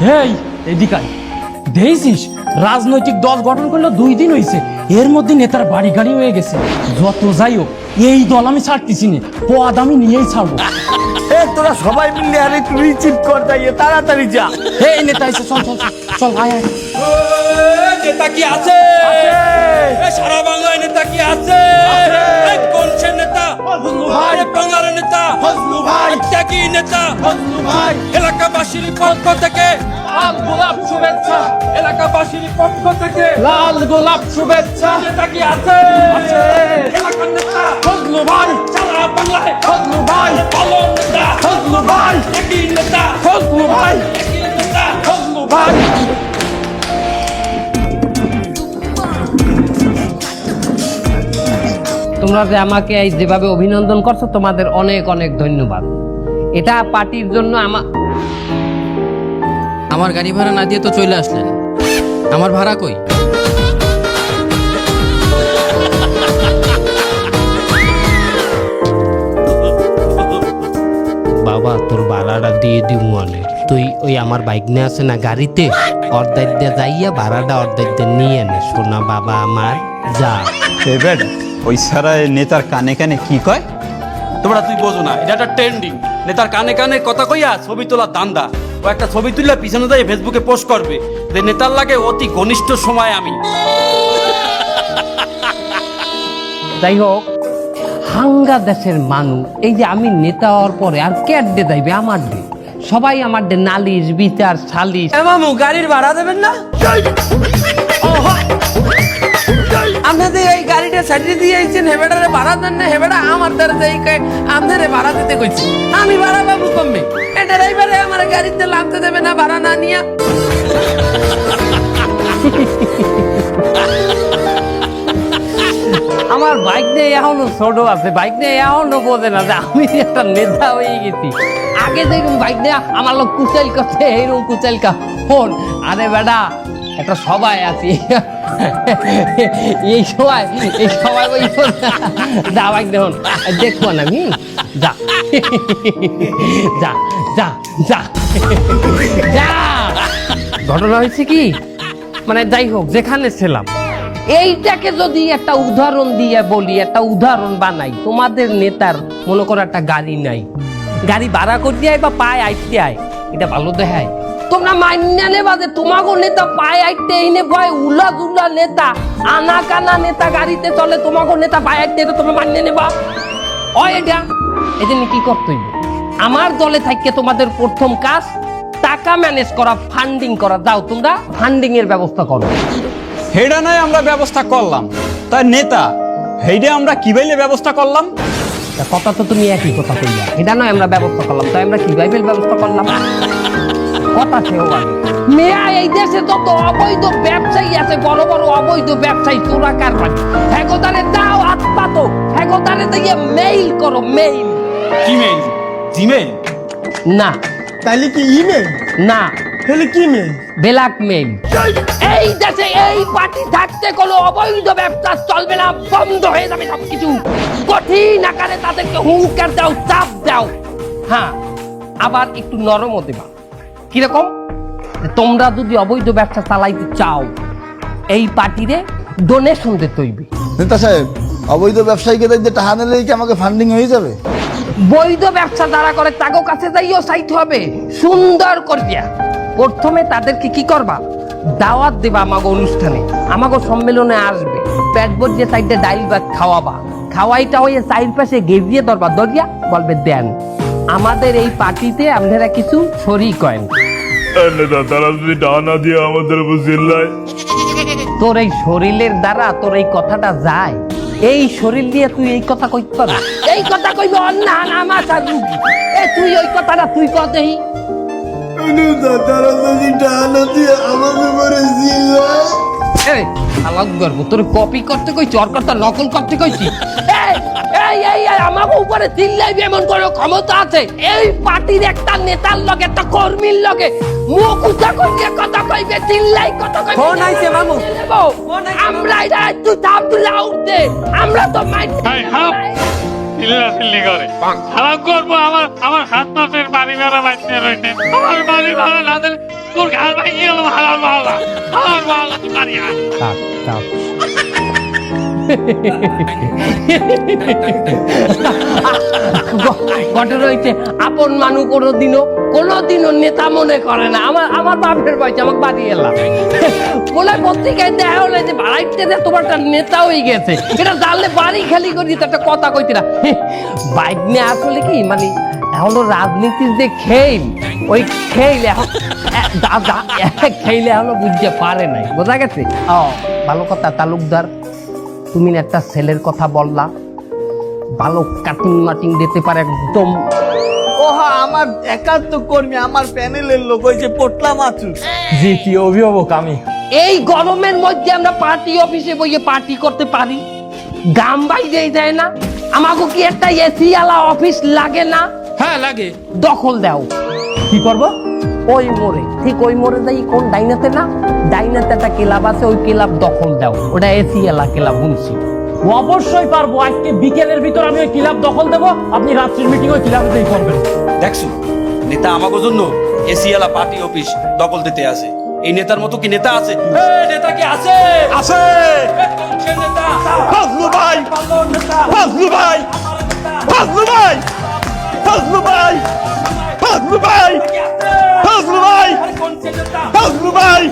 হেই এদিকে দেখছিস রাজনৈতিক দল গঠন করলো 2 দিন হয়েছে, এর মধ্যে নেতার বাড়ি গাড়ি হয়ে গেছে। যত যাই হোক এই দল আমি ছাড়তেছি না, পদ আমি নিয়েই ছাড়বো। তোরা সবাই মিলে আরে তুই চিপ কর যাইয়ে তাড়াতাড়ি যা। এই নেতা এসে চল চল চল, চল আয় আয়। নেতা কি আছে? সারা বাংলায় নেতা কি আছে? কোন সে নেতা? বাংলার নেতা ভাই কি নেতা? ভাই এলাকাবাসীর পক্ষ থেকে লাল গোলাপ শুভেচ্ছা, এলাকাবাসীর পক্ষ থেকে লাল গোলাপ শুভেচ্ছা। নেতা কি আছে? এলাকার নেতা ফজলু ভাই, সারা বাংলায় ফজলু ভাই, ভালো নেতা ফজলু ভাই, একই নেতা ফজলু ভাই, একই নেতা ফজলু ভাই। তোমরা যে আমাকে এই যেভাবে অভিনন্দন করছো তোমাদের অনেক অনেক ধন্যবাদ। এটা পার্টির জন্য আমার গাড়ি ভাড়া না দিয়ে তো চলে আসলেন, আমার ভাড়া কই? বাবা তোর ভাড়াটা দিয়ে দিব মানে তুই ওই আমার বাইক নিয়ে আছে না গাড়িতে, অর্ধেক দিয়ে যাইয়া ভাড়াটা অর্ধেক দিয়ে নিয়ে নে সোনা বাবা আমার, যা। বেটা ওই সারা নেতার কানে কানে কি কয়? তোমরা তুই বোঝো না, এটা একটা ট্রেন্ডিং। নেতার কানে কানে কথা কইয়া ছবি তোলার দান্দা। ও একটা ছবি তুললে পিছনে দিয়ে ফেসবুকে পোস্ট করবে যে নেতার লাগে অতি ঘনিষ্ঠ সময় আমি। যাই হোক, হাঙ্গা দেশের মানুষ এই যে আমি নেতা হওয়ার পরে আর ক্যাট দে যাইবে আমার দে, সবাই আমার দে নালিশ বিচার সালিশ। মামু গাড়ির ভাড়া দেবেন না? আপনাদের এই গাড়িটা সাইডে দিয়ে আইছেন, হেবেটারে ভাড়া দেন না? হেবেটা আমার দ্বারা যাই আপনারে ভাড়া দিতে কইছি, আমি ভাড়া পাবো কমবে। এটা ড্রাইভারে আমার গাড়িতে নামতে দেবে না ভাড়া না নিয়া। আমার বাইক নিয়ে এখনো ছোট আছে, বাইক নিয়ে এখনো বোঝে না যে আমি একটা নেতা হয়ে গেছি। আগে যেরকম বাইক নিয়ে আমার লোক কুচাইল করছে, এইরকম কুচাইল কা ফোন। আরে বেটা একটা সবাই আছি, এই সবাই ওই যা বাইক দেখুন দেখবো না আমি, যা যা যা যা যা। ঘটনা হয়েছে কি, মানে যাই হোক যেখানে ছিলাম এইটাকে যদি একটা উদাহরণ দিয়ে বলি, একটা উদাহরণ বানাই, তোমাদের নেতার মনে করো একটা গাড়ি নাই, গাড়ি ভাড়া করতে আয় বা পায়ে আইতে আয়, এটা ভালো দেখায়? তোমরা মান্য নেবা যে তোমাকে নেতা পায়ে আইতে এনে ভয় উলা দুলা নেতা আনা কানা নেতা গাড়িতে চলে, তোমাকে নেতা পায়ে আইতে, এটা তোমরা মান্য নেবা? এটা এজন্য কি করতে হইবে? আমার দলে থাকতে তোমাদের প্রথম কাজ টাকা ম্যানেজ করা, ফান্ডিং করা। যাও তোমরা ফান্ডিং এর ব্যবস্থা করো। হেডা নয় আমরা ব্যবস্থা করলাম, তাই নেতা হেডে আমরা কি বাইলে ব্যবস্থা করলাম? কথা তো তুমি একই কথা কইলা, এটা নয় আমরা ব্যবস্থা করলাম, তাই আমরা কি বাইবেল ব্যবস্থা করলাম? কথা সেও আগে মেয়া এই দেশে যত অবৈধ ব্যবসায়ী আছে, বড় বড় অবৈধ ব্যবসায়ী চোরা কারবার, হেগোদারে দাও হাত পাতো, হেগোদারে দিয়ে মেইল করো। Mail Gmail? জিমেইল না, তাইলে কি ইমেল? না, তাহলে কি মেল? Black mail. এই দেশে এই পার্টি থাকতে কোনো অবৈধ ব্যবসা চলবে না, বন্ধ হয়ে যাবে সবকিছু। কঠিন আকারে তাদেরকে হুঙ্কার দাও, চাপ দাও। হ্যাঁ, আবার একটু নরমও দেবা। কিরকম? তোমরা যদি অবৈধ ব্যবসা চালাইতে চাও, এই পার্টিরে ডোনেশন দিতে হইবে। নেতা সাহেব, অবৈধ ব্যবসায়ীকে দেখতে টাকা নিলে কি আমাকে ফান্ডিং হয়ে যাবে? বৈধ ব্যবসা যারা করে তাগো কাছে যাইও চাইতে হবে সুন্দর করিয়া। প্রথমে তাদেরকে কি করবা? দাওয়াত দেবা, আমাগো অনুষ্ঠানে, আমাগো সম্মেলনে আসবে, পেট ভরিয়ে সাইডে ডাইল ভাত খাওয়াবা, খাওয়াইটা হয়ে সাইড পাশে গেভিয়ে ধরবা, ধরিয়া বলবে দেন আমাদের এই পার্টিতে আপনারা কিছু শরীক করেন। তারা যদি ডানা দিয়ে আমাদের বুঝিল্লায়, তোর এই শরীরের দ্বারা তোর এই কথাটা যায়? এই শরীর দিয়ে তুই এই কথা কইতে পারবি? এই কথা কইবে অন্যা আমার রুগী। তুই ওই কথাটা তুই কতেই তারা যদি ডানা দিয়ে আমাকে করে তোর কপি করতে কইছি, ওর কথা নকল করতে কইছি? আমাকে উপরে চিল্লাইবে এমন কোনো ক্ষমতা আছে? এই পার্টির একটা নেতার লগে একটা কর্মীর লগে মুখ উঁচা করিয়ে কথা কইবে, চিল্লাই কথা কইবে। ফোন আইছে মামু। আমরা এটা তুই থাম, তুই লাউড দে, আমরা তো মাইট চিল্লাচিল্লি করে খারাপ করবো। আমার হাত মাসের বাড়ি ভাড়া বাঁচতে রয়েছে, আমার বাড়ি ভাড়া না দিলে তোর ঘর ভাঙিয়ে গেল। হালাল বাংলা, হালাল বাংলা, তুই বাড়ি আয়। ঘটনা হইছে আপন মানুষ কোনোদিনও নেতা মনে করে না। আমার বাপের বয়সে আমাকে বাড়ি এলাম বলে পত্রিকায় দেখা হলে যে বাড়াইতে তোমার একটা নেতা হয়ে গেছে, এটা জানলে বাড়ি খালি করি একটা কথা কইতে না। বাইক নিয়ে আসলে কি মানে এখনো রাজনীতির যে খেল, ওই খেল এখন খেলে এখনো বুঝতে পারে নাই, বোঝা গেছে? ভালো কথা তালুকদার, তুমি একটা ছেলের কথা বললা, ভালো কাটিং মাটিং দিতে পারে একদম। ওহা আমার একান্ত কর্মী, আমার প্যানেলের লোক, ওই যে পোটলা মাছু। জি কি অভিভাবক আমি। এই গরমের মধ্যে আমরা পার্টি অফিসে বইয়ে পার্টি করতে পারি? গাম বাইরে যায় না? আমাকে কি একটা এসি আলা অফিস লাগে না? হ্যাঁ লাগে। দখল দাও। কি করব? ওই মোড়ে, ঠিক ওই মোড়ে যাই, কোন ডাইনাতে না, ডাইনাতে একটা ক্লাব আছে, ওই ক্লাব দখল দাও। ওটা এসি আলা ক্লাব শুনছি। অবশ্যই পারবো। আজকে বিকেলের ভিতর আমি ওই ক্লাব দখল দেবো, আপনি রাত্রির মিটিং ওই ক্লাবেতেই করবেন। দেখছো নেতা আমাকে জন্য এসিয়ালা পার্টি অফিস দখল দিতে আসে। এই নেতার মতো কি নেতা আছে? নেতা কি আছে? আছে নেতা ফজলু ভাই, ফজলু ভাই, ফজলু ভাই, ফজলু ভাই, ফজলু ভাই, ফজলু ভাই, ফজলু ভাই।